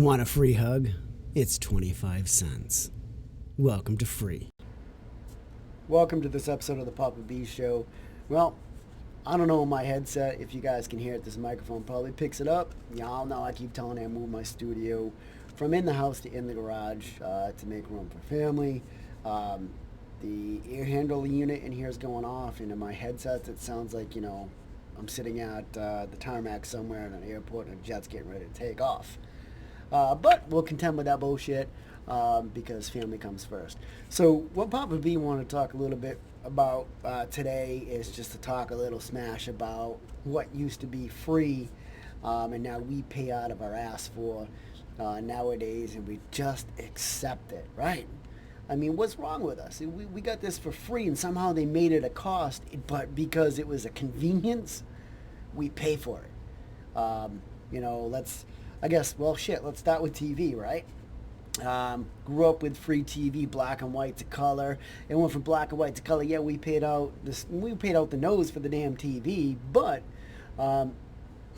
Want a free hug? It's 25 cents. Welcome to free. Welcome to this episode of the Poppa B Show. Well, I don't know my headset, if you guys can hear it, this microphone probably picks it up. Y'all know I keep telling you I moved my studio from in the house to in the garage to make room for family. The air handle unit in here is going off, and in my headset it sounds like, I'm sitting at the tarmac somewhere in an airport and a jet's getting ready to take off. But we'll contend with that bullshit because family comes first. So what Papa B want to talk a little bit about today is just to talk a little smash about what used to be free and now we pay out of our ass for nowadays, and we just accept it, right? I mean, what's wrong with us? We got this for free, and somehow they made it a cost, but because it was a convenience, we pay for it. Let's start with TV, right? Grew up with free TV, black and white to color. It went from black and white to color. Yeah, we paid out the nose for the damn TV, but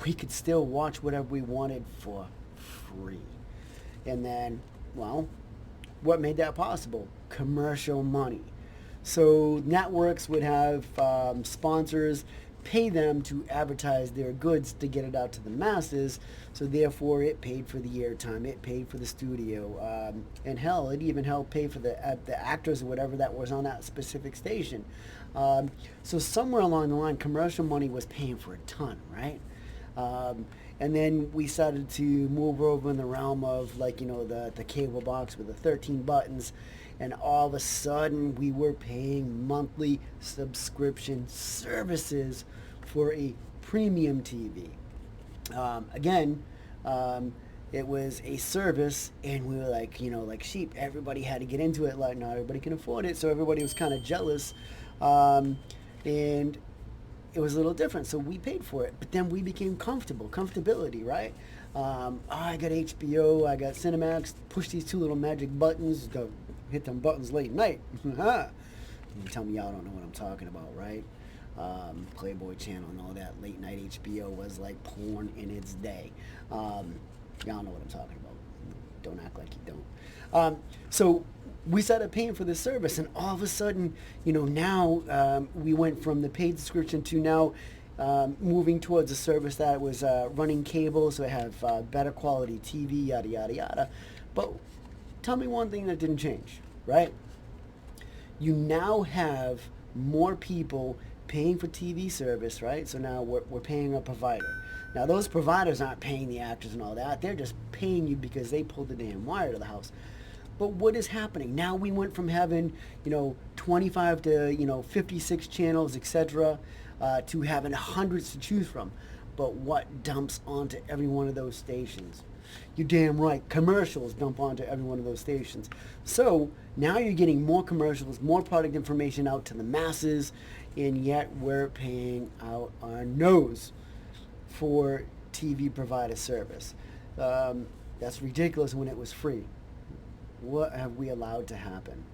we could still watch whatever we wanted for free. And then, well, what made that possible? Commercial money. So networks would have sponsors pay them to advertise their goods to get it out to the masses. So therefore, it paid for the airtime, it paid for the studio, and hell, it even helped pay for the actors or whatever that was on that specific station. So somewhere along the line, commercial money was paying for a ton, right? And then we started to move over in the realm of the cable box with the 13 buttons, and all of a sudden we were paying monthly subscription services for a premium TV. It was a service, and we were like sheep. Everybody had to get into it. Like, not everybody can afford it, so everybody was kind of jealous, and it was a little different. So we paid for it, but then we became comfortability, right? I got HBO, I got Cinemax. Push these two little magic buttons. Hit them buttons late at night. You tell me y'all don't know what I'm talking about, right? Playboy Channel and all that late night HBO was like porn in its day. Y'all know what I'm talking about. Don't act like you don't. So we started paying for this service, and all of a sudden, now we went from the paid subscription to now moving towards a service that was running cable, so it have better quality TV, yada yada yada. But tell me one thing that didn't change, right? You now have more people paying for TV service, right? So now we're paying a provider. Now those providers aren't paying the actors and all that. They're just paying you because they pulled the damn wire to the house. But what is happening? Now we went from having, 25 to, 56 channels, etc., to having hundreds to choose from. But what dumps onto every one of those stations? You're damn right. Commercials dump onto every one of those stations. So now you're getting more commercials, more product information out to the masses, and yet we're paying out our nose for TV provider service. That's ridiculous when it was free. What have we allowed to happen?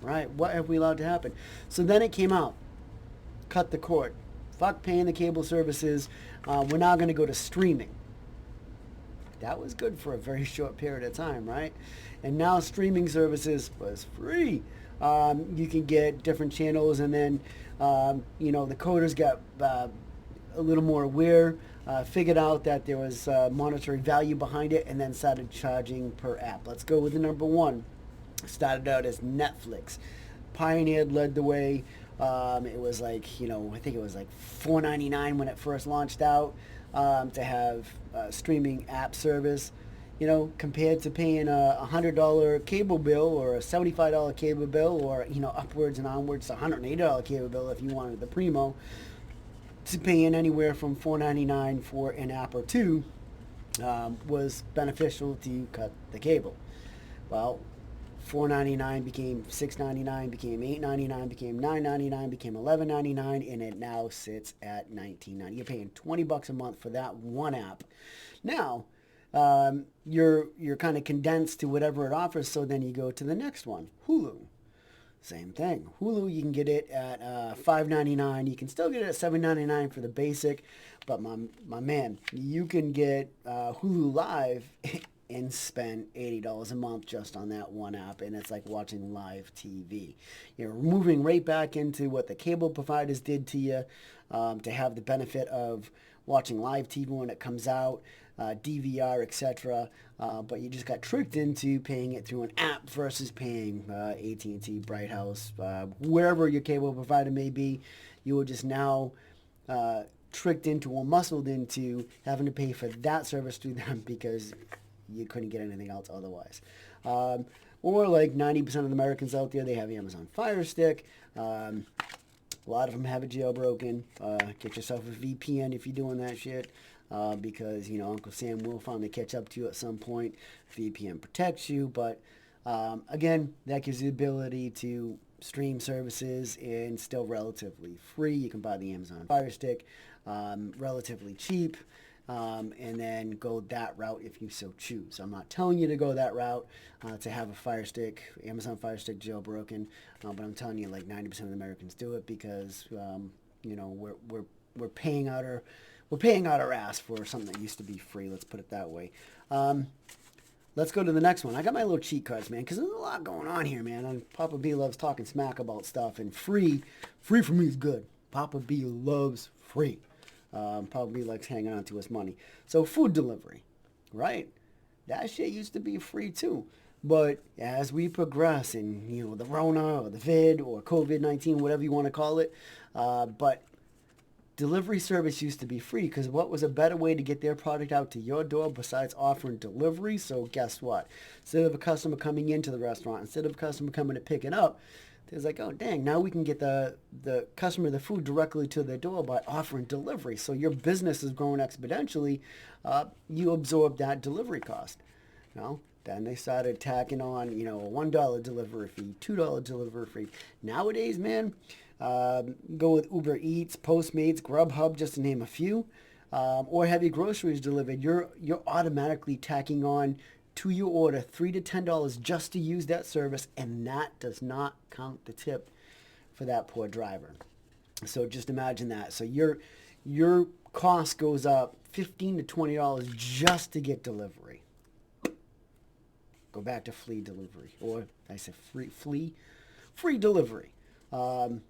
Right? What have we allowed to happen? So then it came out. Cut the cord. Fuck paying the cable services. We're now going to go to streaming. That was good for a very short period of time, right? And now streaming services was free. You can get different channels, and then, the coders got a little more aware, figured out that there was monetary value behind it, and then started charging per app. Let's go with the number one. Started out as Netflix. Pioneered, led the way. It was like, I think it was like $4.99 when it first launched out, to have streaming app service, compared to paying a $100 cable bill or a $75 cable bill, or, upwards and onwards to $180 cable bill if you wanted the primo, to paying anywhere from $4.99 for an app or two, was beneficial to cut the cable. Well, $4.99 became $6.99, became $8.99, became $9.99, became $11.99, and it now sits at $19.99. You're paying $20 a month for that one app. Now, you're kind of condensed to whatever it offers, so then you go to the next one, Hulu. Same thing. Hulu, you can get it at $5.99. You can still get it at $7.99 for the basic, but my man, you can get Hulu Live and spend $80 a month just on that one app, and it's like watching live TV. You're moving right back into what the cable providers did to you, to have the benefit of watching live TV when it comes out, DVR, etc. But you just got tricked into paying it through an app versus paying AT&T, Bright House, wherever your cable provider may be. You were just now tricked into or muscled into having to pay for that service through them because you couldn't get anything else otherwise. Or like 90% of the Americans out there, they have Amazon Fire Stick. A lot of them have it jailbroken. Get yourself a VPN if you're doing that shit. Because, Uncle Sam will finally catch up to you at some point. VPN protects you, but again, that gives you the ability to stream services and still relatively free. You can buy the Amazon Fire Stick relatively cheap, and then go that route if you so choose. I'm not telling you to go that route to have a Fire Stick, Amazon Fire Stick jailbroken, but I'm telling you, like 90% of the Americans do it because we're paying out our ass for something that used to be free. Let's put it that way. Let's go to the next one. I got my little cheat cards, man, because there's a lot going on here, man. And Papa B loves talking smack about stuff, and free for me is good. Papa B loves free. Papa B likes hanging on to his money. So food delivery, right? That shit used to be free too. But as we progress in, the Rona or the Vid or COVID-19, whatever you want to call it, but delivery service used to be free because what was a better way to get their product out to your door besides offering delivery? So guess what? Instead of a customer coming into the restaurant, instead of a customer coming to pick it up, there's like, oh, dang, now we can get the customer the food directly to their door by offering delivery. So your business is growing exponentially. You absorb that delivery cost. Then they started tacking on, a $1 delivery fee, $2 delivery fee. Nowadays, man, go with Uber Eats, Postmates, Grubhub, just to name a few, or have your groceries delivered. You're automatically tacking on to your order $3 to $10 just to use that service, and that does not count the tip for that poor driver. So just imagine that. So your cost goes up $15 to $20 just to get delivery. Go back to flea delivery, or I said free delivery. Tell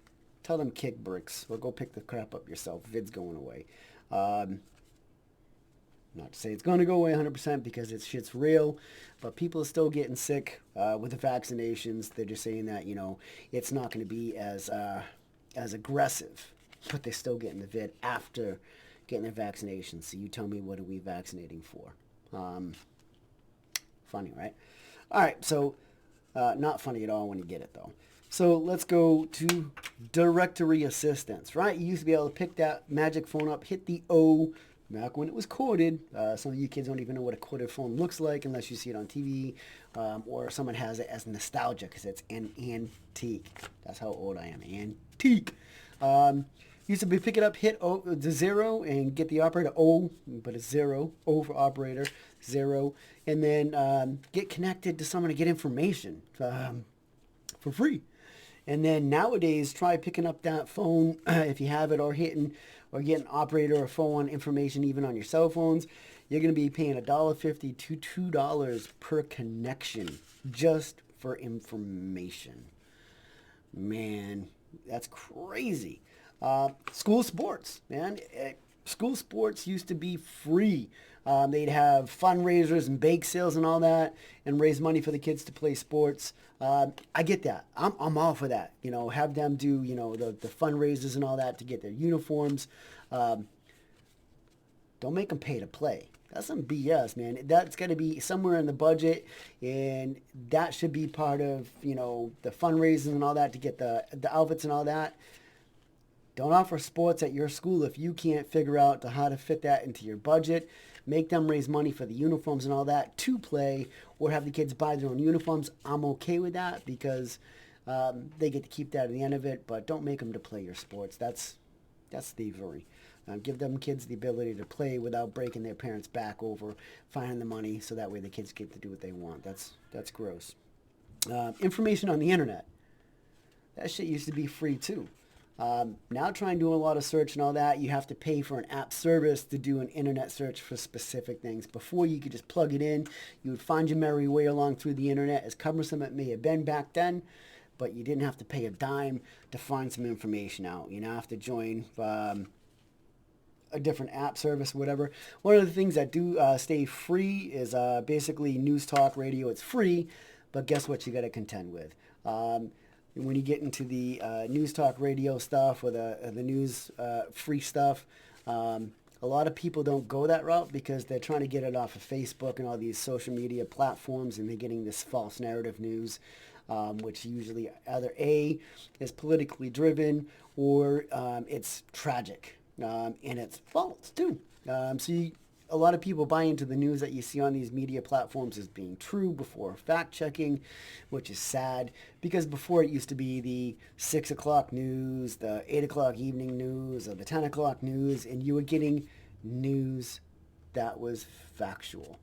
them kick bricks, or go pick the crap up yourself. Vid's going away. Not to say it's going to go away 100% because it's shit's real, but people are still getting sick with the vaccinations. They're just saying that, it's not going to be as aggressive, but they're still getting the vid after getting their vaccinations. So you tell me, what are we vaccinating for? Funny, right? All right, so not funny at all when you get it, though. So let's go to directory assistance, right? You used to be able to pick that magic phone up, hit the O, back when it was corded. Some of you kids don't even know what a corded phone looks like unless you see it on TV, or someone has it as nostalgia because it's an antique. That's how old I am, antique. Used to be pick it up, hit the 0, and get the operator O, but it's 0, O for operator, 0, and then get connected to someone to get information for free. And then nowadays, try picking up that phone if you have it, or getting operator or phone information even on your cell phones. You're going to be paying $1.50 to $2 per connection just for information. Man, that's crazy. School sports, man. School sports used to be free. They'd have fundraisers and bake sales and all that, and raise money for the kids to play sports. I get that. I'm all for that. Have them do the fundraisers and all that to get their uniforms. Don't make them pay to play. That's some BS, man. That's got to be somewhere in the budget, and that should be part of the fundraisers and all that to get the outfits and all that. Don't offer sports at your school if you can't figure out how to fit that into your budget. Make them raise money for the uniforms and all that to play, or have the kids buy their own uniforms. I'm okay with that because they get to keep that at the end of it, but don't make them to play your sports. That's thievery. Give them kids the ability to play without breaking their parents' back over finding the money, so that way the kids get to do what they want. That's gross. Information on the internet. That shit used to be free too. Now try and do a lot of search and all that. You have to pay for an app service to do an internet search for specific things. Before, you could just plug it in. You would find your merry way along through the internet. As cumbersome it may have been back then, but you didn't have to pay a dime to find some information out. You now have to join a different app service or whatever. One of the things that do stay free is basically news talk radio. It's free, but guess what you got to contend with? When you get into the news talk radio stuff or the news free stuff, a lot of people don't go that route because they're trying to get it off of Facebook and all these social media platforms, and they're getting this false narrative news, which usually either A, is politically driven, or it's tragic, and it's false too. A lot of people buy into the news that you see on these media platforms as being true before fact checking, which is sad, because before it used to be the 6 o'clock news, the 8 o'clock evening news, or the 10 o'clock news, and you were getting news that was factual.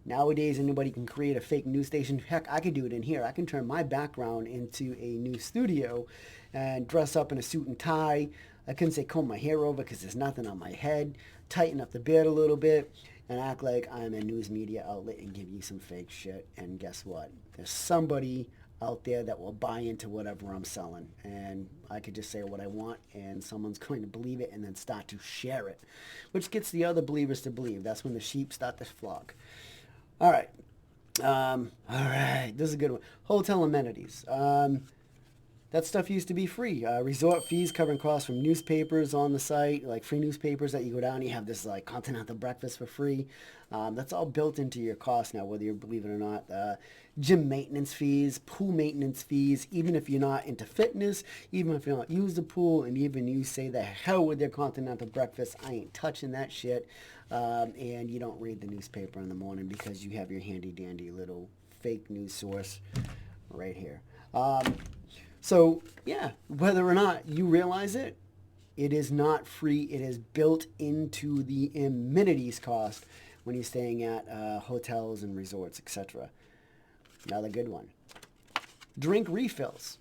Nowadays, anybody can create a fake news station. Heck, I could do it in here. I can turn my background into a news studio and dress up in a suit and tie. I couldn't say comb my hair over because there's nothing on my head. Tighten up the beard a little bit and act like I'm a news media outlet and give you some fake shit. And guess what? There's somebody out there that will buy into whatever I'm selling. And I could just say what I want and someone's going to believe it and then start to share it, which gets the other believers to believe. That's when the sheep start to flock. All right. This is a good one. Hotel amenities. That stuff used to be free. Resort fees covering costs from newspapers on the site, like free newspapers that you go down, you have this like continental breakfast for free. That's all built into your cost now, whether you believe it or not. Gym maintenance fees, pool maintenance fees, even if you're not into fitness, even if you don't use the pool, and even you say the hell with their continental breakfast, I ain't touching that shit. And you don't read the newspaper in the morning because you have your handy dandy little fake news source right here. So, yeah, whether or not you realize it, it is not free. It is built into the amenities cost when you're staying at hotels and resorts, etc. Another good one. Drink refills.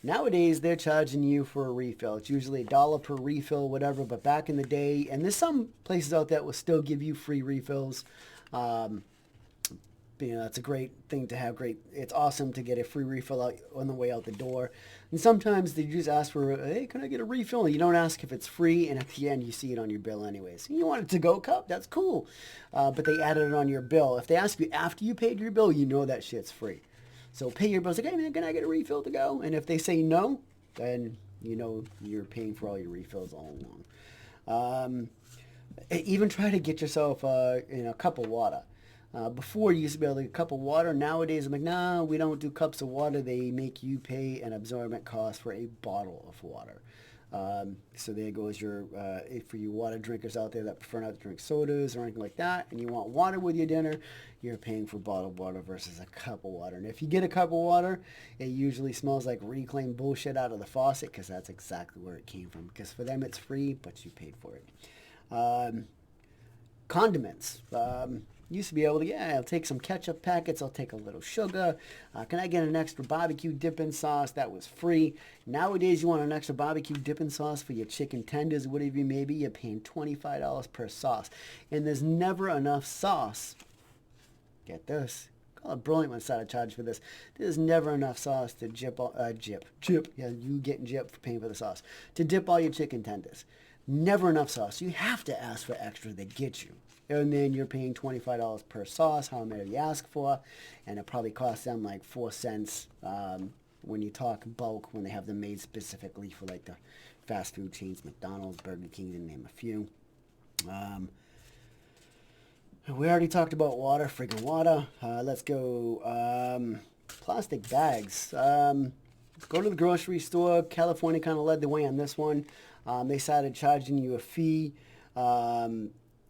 Nowadays, they're charging you for a refill. It's usually $1 per refill, whatever, but back in the day, and there's some places out there that will still give you free refills. It's a great thing to have. It's awesome to get a free refill out on the way out the door. And sometimes they just ask for, hey, can I get a refill? And you don't ask if it's free, and at the end you see it on your bill anyways. You want a to-go cup? That's cool. But they added it on your bill. If they ask you after you paid your bill, you know that shit's free. So pay your bill. It's like, hey man, can I get a refill to go? And if they say no, then you know you're paying for all your refills all along. Even try to get yourself a cup of water. Before you used to be able to get a cup of water. Nowadays, I'm like, no, we don't do cups of water. They make you pay an absorbent cost for a bottle of water. So there goes your, for you water drinkers out there that prefer not to drink sodas or anything like that, and you want water with your dinner, you're paying for bottled water versus a cup of water. And if you get a cup of water, it usually smells like reclaimed bullshit out of the faucet because that's exactly where it came from. Because for them it's free, but you paid for it. Condiments. Used to be able to, I'll take some ketchup packets, I'll take a little sugar. Can I get an extra barbecue dipping sauce? That was free. Nowadays, you want an extra barbecue dipping sauce for your chicken tenders, whatever you may be, you're paying $25 per sauce. And there's never enough sauce. Get this. Call it brilliant when I started charging for this. There's never enough sauce to jip. Yeah, you getting jip for paying for the sauce. To dip all your chicken tenders. Never enough sauce. You have to ask for extra to get you. And then you're paying $25 per sauce, how many you ask for, and it probably costs them like 4 cents when you talk bulk, when they have them made specifically for like the fast food chains, McDonald's, Burger King, to name a few. We already talked about water, friggin' water. Let's go plastic bags. Go to the grocery store. California kind of led the way on this one. They started charging you a fee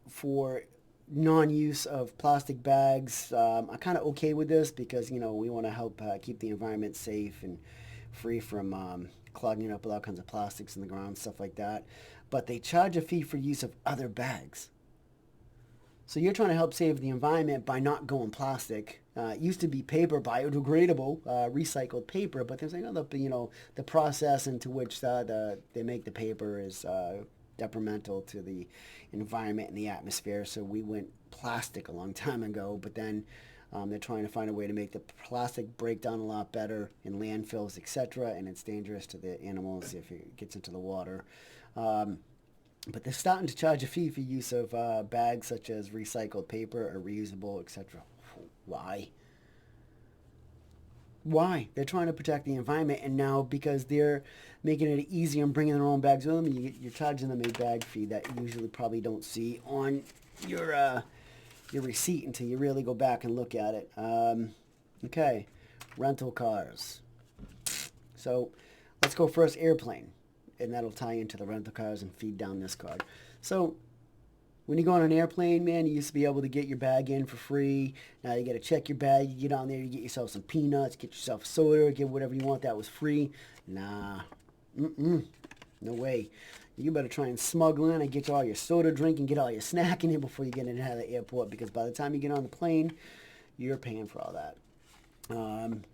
for non-use of plastic bags. I'm kind of okay with this because, we want to help keep the environment safe and free from clogging up with all kinds of plastics in the ground, stuff like that. But they charge a fee for use of other bags. So you're trying to help save the environment by not going plastic. It used to be paper, biodegradable, recycled paper, but they're saying, oh, the process into which they make the paper is detrimental to the environment and the atmosphere. So we went plastic a long time ago, but then they're trying to find a way to make the plastic break down a lot better in landfills, etc., and it's dangerous to the animals if it gets into the water. Um, but they're starting to charge a fee for use of bags such as recycled paper or reusable, etc. Why? Why? They're trying to protect the environment, and now because they're making it easier and bringing their own bags with them, you're charging them a bag fee that you usually probably don't see on your receipt until you really go back and look at it. Okay, rental cars. So let's go first airplane, and that'll tie into the rental cars and feed down this card. So when you go on an airplane, man, you used to be able to get your bag in for free. Now you got to check your bag. You get on there, you get yourself some peanuts, get yourself soda, get whatever you want that was free. Nah, no way. You better try and smuggle in and get you all your soda drink and get all your snacking in before you get in and out of the airport, because by the time you get on the plane, you're paying for all that.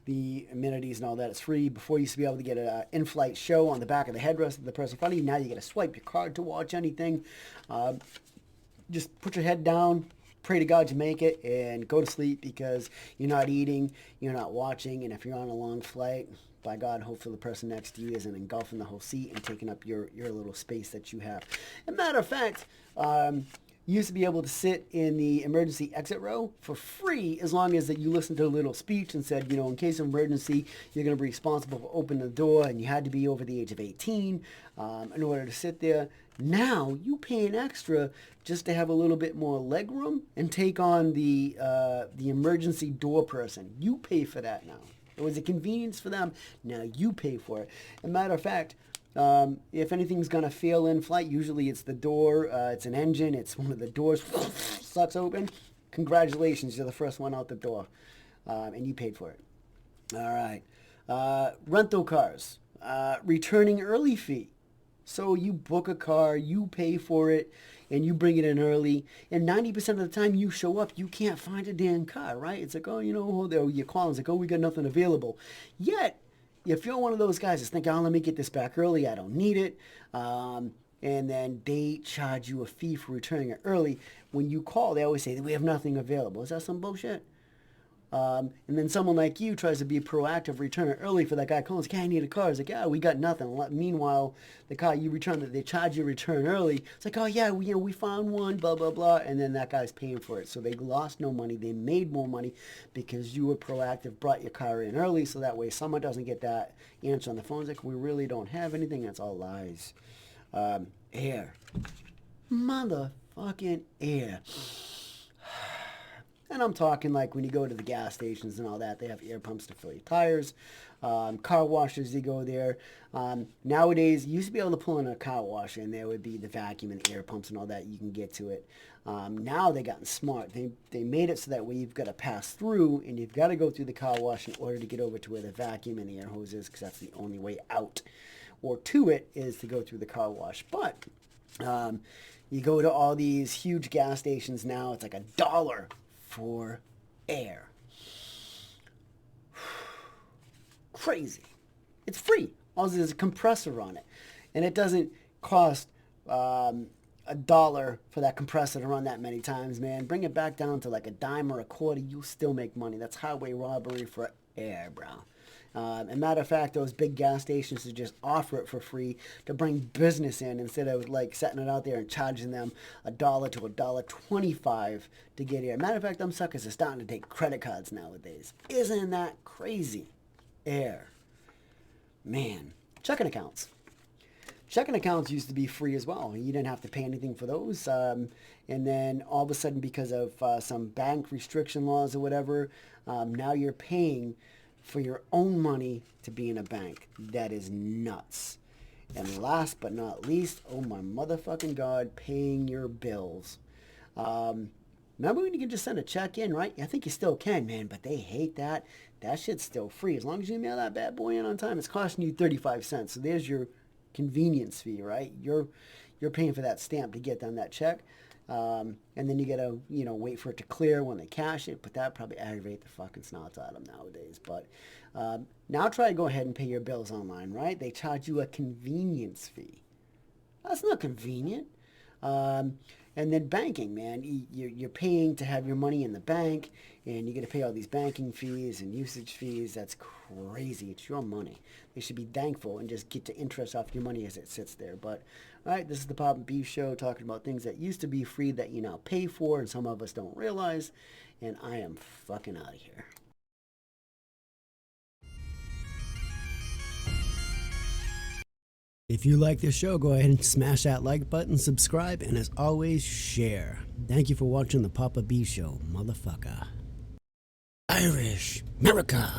The amenities and all that is free. Before you used to be able to get an in-flight show on the back of the headrest of the person in front of you. Now you got to swipe your card to watch anything. Just put your head down, pray to God you make it, and go to sleep, because you're not eating, you're not watching, and if you're on a long flight, by God, hopefully the person next to you isn't engulfing the whole seat and taking up your little space that you have. As a matter of fact, you used to be able to sit in the emergency exit row for free as long as that you listened to a little speech and said, in case of emergency, you're going to be responsible for opening the door, and you had to be over the age of 18 in order to sit there. Now you pay an extra just to have a little bit more leg room and take on the emergency door person. You pay for that now. It was a convenience for them. Now you pay for it. As a matter of fact, if anything's going to fail in flight, usually it's the door, it's an engine, it's one of the doors sucks open. Congratulations, you're the first one out the door. And you paid for it. All right. Rental cars. Returning early fee. So you book a car, you pay for it, and you bring it in early. And 90% of the time you show up, you can't find a damn car, right? It's like, you call and it's like, we got nothing available. Yet, if you're one of those guys that's thinking, let me get this back early, I don't need it, and then they charge you a fee for returning it early. When you call, they always say, we have nothing available. Is that some bullshit? And then someone like you tries to be proactive, return it early for that guy calling, like, I need a car. It's like, yeah, we got nothing. Meanwhile, the car you return, they charge you return early. It's like, oh yeah, we found one, blah, blah, blah. And then that guy's paying for it. So they lost no money. They made more money because you were proactive, brought your car in early. So that way someone doesn't get that answer on the phone. It's like, we really don't have anything. That's all lies. Air. Motherfucking air. And I'm talking like when you go to the gas stations and all that, they have air pumps to fill your tires. Car washes, you go there. Nowadays, you used to be able to pull in a car wash and there would be the vacuum and the air pumps and all that. You can get to it. Now they've gotten smart. They made it so that way you've got to pass through and you've got to go through the car wash in order to get over to where the vacuum and the air hose is, because that's the only way out. Or to it is to go through the car wash. But you go to all these huge gas stations now, it's like $1 for air. Crazy. It's free. All there's a compressor on it. And it doesn't cost $1 for that compressor to run that many times, man. Bring it back down to like a dime or a quarter, you'll still make money. That's highway robbery for air, bro. And matter of fact, those big gas stations should just offer it for free to bring business in instead of like setting it out there and charging them $1 to $1.25 to get here. Matter of fact, them suckers are starting to take credit cards nowadays. Isn't that crazy? Air. Man. Checking accounts. Checking accounts used to be free as well. You didn't have to pay anything for those. And then all of a sudden, because of some bank restriction laws or whatever, now you're paying for your own money to be in a bank. That is nuts. And last but not least, oh my motherfucking God, paying your bills. Remember when you can just send a check in, right? I think you still can, man, but they hate that. That shit's still free. As long as you mail that bad boy in on time, it's costing you 35 cents. So there's your convenience fee, right? You're paying for that stamp to get on that check. And then you gotta, wait for it to clear when they cash it. But that probably aggravate the fucking snots out of them nowadays. But now try to go ahead and pay your bills online, right? They charge you a convenience fee. That's not convenient. Um, and then banking, man, you're paying to have your money in the bank, and you got to pay all these banking fees and usage fees. That's crazy. It's your money. They should be thankful and just get the interest off your money as it sits there. But all right, this is the Pop and Beef Show, talking about things that used to be free that you now pay for, and some of us don't realize. And I am fucking out of here. If you like this show, go ahead and smash that like button, subscribe, and as always, share. Thank you for watching the Papa B Show, motherfucker. Irish America.